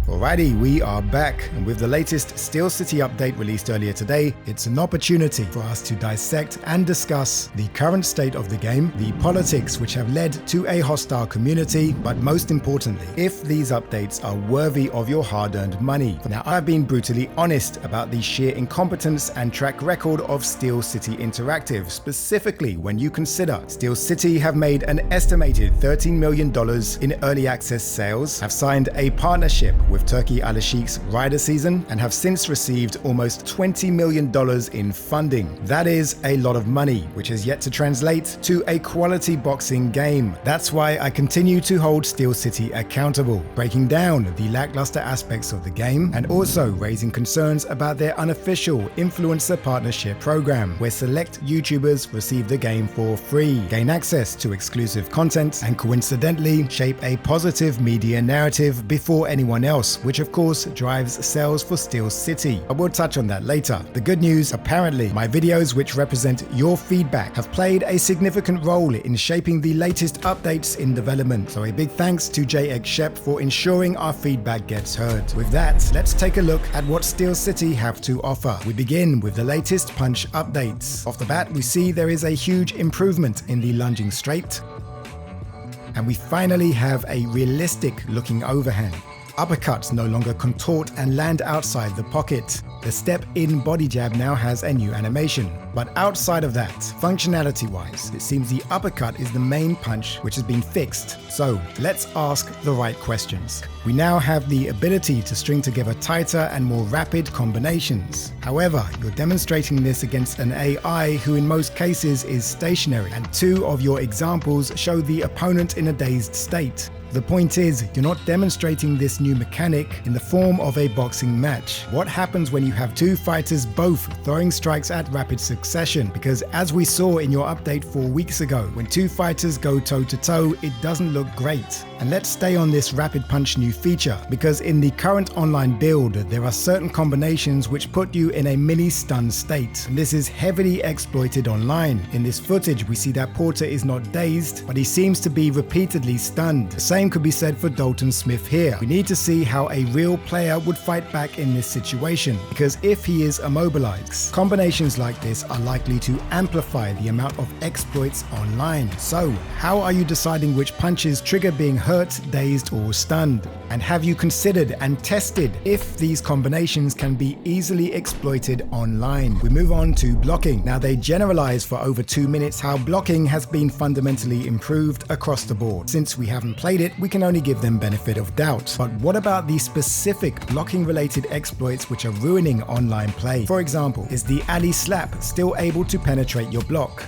Alrighty, we are back, and with the latest Steel City update released earlier today, it's an opportunity for us to dissect and discuss the current state of the game, the politics which have led to a hostile community, but most importantly, if these updates are worthy of your hard-earned money. Now, I've been brutally honest about the sheer incompetence and track record of Steel City Interactive, specifically when you consider Steel City have made an estimated $13 million in early access sales, have signed a partnership with Turki Al-Sheikh's Rider season, and have since received almost $20 million in funding. That is a lot of money, which is yet to translate to a quality boxing game. That's why I continue to hold Steel City accountable, breaking down the lackluster aspects of the game and also raising concerns about their unofficial influencer partnership program, where select YouTubers receive the game for free, gain access to exclusive content, and coincidentally shape a positive media narrative before anyone else, which of course drives sales for Steel City. I will touch on that later. The good news, apparently, my videos which represent your feedback have played a significant role in shaping the latest updates in development. So a big thanks to JX Shep for ensuring our feedback gets heard. With that, let's take a look at what Steel City have to offer. We begin with the latest punch updates. Off the bat, we see there is a huge improvement in the lunging straight, and we finally have a realistic looking overhand. Uppercuts no longer contort and land outside the pocket. The step-in body jab now has a new animation. But outside of that, functionality-wise, it seems the uppercut is the main punch which has been fixed. So let's ask the right questions. We now have the ability to string together tighter and more rapid combinations. However, you're demonstrating this against an AI who in most cases is stationary, and two of your examples show the opponent in a dazed state. The point is, you're not demonstrating this new mechanic in the form of a boxing match. What happens when you have two fighters both throwing strikes at rapid succession? Because as we saw in your update 4 weeks ago, when two fighters go toe-to-toe, it doesn't look great. And let's stay on this rapid punch new feature, because in the current online build, there are certain combinations which put you in a mini stun state. And this is heavily exploited online. In this footage, we see that Porter is not dazed, but he seems to be repeatedly stunned. The same could be said for Dalton Smith here. We need to see how a real player would fight back in this situation, because if he is immobilized, combinations like this are likely to amplify the amount of exploits online. So, how are you deciding which punches trigger being hurt, dazed, or stunned? And have you considered and tested if these combinations can be easily exploited online? We move on to blocking. Now, they generalize for over 2 minutes how blocking has been fundamentally improved across the board. Since we haven't played it, we can only give them benefit of doubt. But what about the specific blocking related exploits which are ruining online play? For example, is the Ali slap still able to penetrate your block?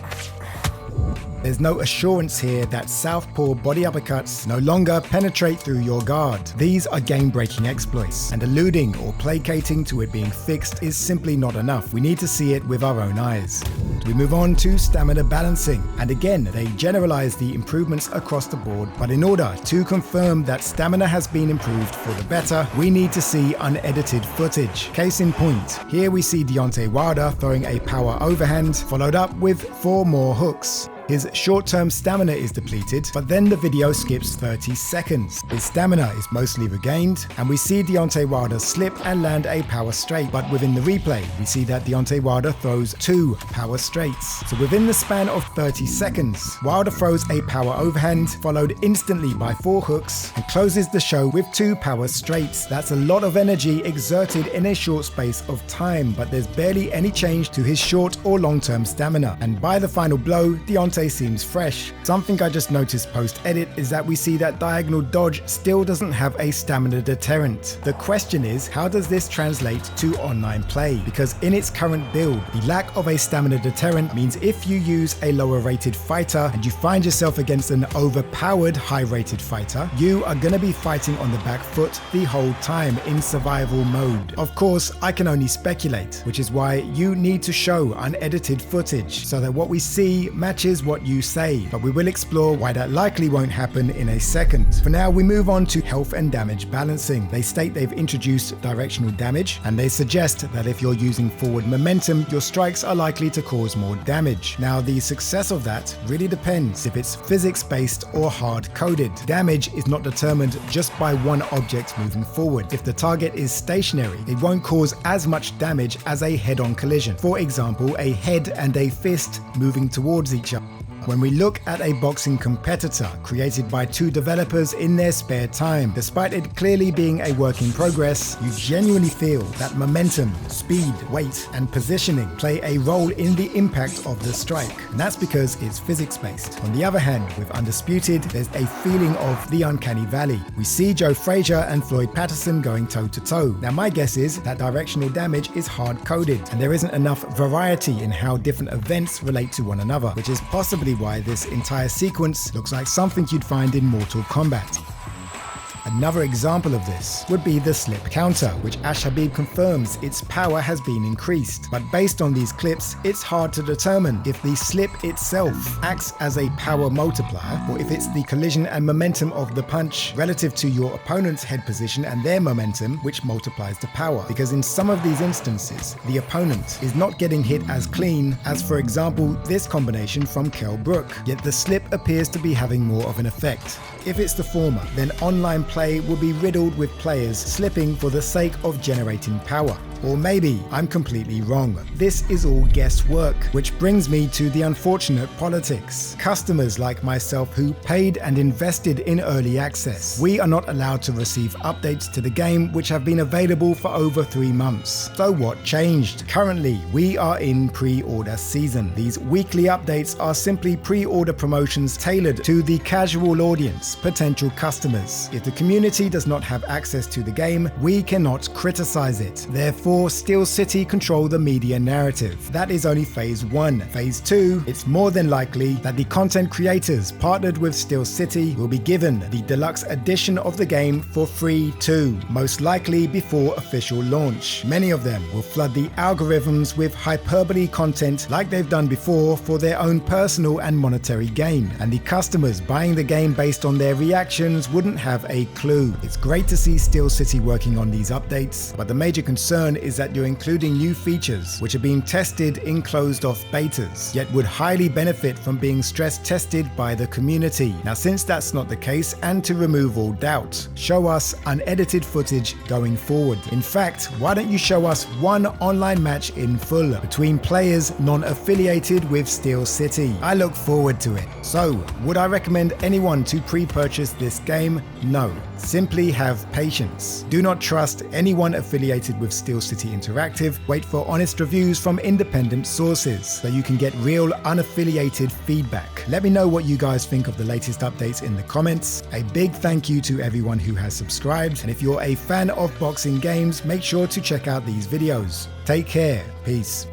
There's no assurance here that southpaw body uppercuts no longer penetrate through your guard. These are game-breaking exploits, and alluding or placating to it being fixed is simply not enough. We need to see it with our own eyes. We move on to stamina balancing, and again they generalize the improvements across the board, but in order to confirm that stamina has been improved for the better, we need to see unedited footage. Case in point, here we see Deontay Wilder throwing a power overhand, followed up with 4 more hooks. His short-term stamina is depleted, but then the video skips 30 seconds. His stamina is mostly regained, and we see Deontay Wilder slip and land a power straight, but within the replay, we see that Deontay Wilder throws 2 power straights. So within the span of 30 seconds, Wilder throws a power overhand, followed instantly by 4 hooks, and closes the show with 2 power straights. That's a lot of energy exerted in a short space of time, but there's barely any change to his short or long-term stamina. And by the final blow, Deontay seems fresh. Something I just noticed post-edit is that we see that diagonal dodge still doesn't have a stamina deterrent. The question is, how does this translate to online play? Because in its current build, the lack of a stamina deterrent means if you use a lower rated fighter and you find yourself against an overpowered high rated fighter, you are going to be fighting on the back foot the whole time in survival mode. Of course, I can only speculate, which is why you need to show unedited footage so that what we see matches what you say, but we will explore why that likely won't happen in a second. For now, we move on to health and damage balancing. They state they've introduced directional damage, and they suggest that if you're using forward momentum, your strikes are likely to cause more damage. Now, the success of that really depends if it's physics-based or hard-coded. Damage is not determined just by one object moving forward. If the target is stationary, it won't cause as much damage as a head-on collision. For example, a head and a fist moving towards each other. When we look at a boxing competitor created by two developers in their spare time, despite it clearly being a work in progress, you genuinely feel that momentum, speed, weight, and positioning play a role in the impact of the strike. And that's because it's physics-based. On the other hand, with Undisputed, there's a feeling of the uncanny valley. We see Joe Frazier and Floyd Patterson going toe-to-toe. Now, my guess is that directional damage is hard-coded, and there isn't enough variety in how different events relate to one another, which is possibly why this entire sequence looks like something you'd find in Mortal Kombat. Another example of this would be the slip counter, which Ash Habib confirms its power has been increased. But based on these clips, it's hard to determine if the slip itself acts as a power multiplier, or if it's the collision and momentum of the punch relative to your opponent's head position and their momentum which multiplies the power. Because in some of these instances, the opponent is not getting hit as clean as, for example, this combination from Kell Brook, yet the slip appears to be having more of an effect. If it's the former, then online play will be riddled with players slipping for the sake of generating power. Or maybe I'm completely wrong. This is all guesswork, which brings me to the unfortunate politics. Customers like myself who paid and invested in early access. We are not allowed to receive updates to the game which have been available for over 3 months. So what changed? Currently, we are in pre-order season. These weekly updates are simply pre-order promotions tailored to the casual audience, potential customers. If the community does not have access to the game, we cannot criticize it. Therefore, Steel City control the media narrative. That is only phase 1. Phase 2, it's more than likely that the content creators partnered with Steel City will be given the deluxe edition of the game for free too, most likely before official launch. Many of them will flood the algorithms with hyperbole content like they've done before for their own personal and monetary gain, and the customers buying the game based on their reactions wouldn't have a clue. It's great to see Steel City working on these updates, but the major concern is that you're including new features which are being tested in closed-off betas, yet would highly benefit from being stress-tested by the community. Now, since that's not the case, and to remove all doubt, show us unedited footage going forward. In fact, why don't you show us one online match in full between players non-affiliated with Steel City? I look forward to it. So, would I recommend anyone to pre-purchase this game? No. Simply have patience. Do not trust anyone affiliated with Steel City Interactive. Wait for honest reviews from independent sources so you can get real unaffiliated feedback. Let me know what you guys think of the latest updates in the comments. A big thank you to everyone who has subscribed, and if you're a fan of boxing games, make sure to check out these videos. Take care. Peace.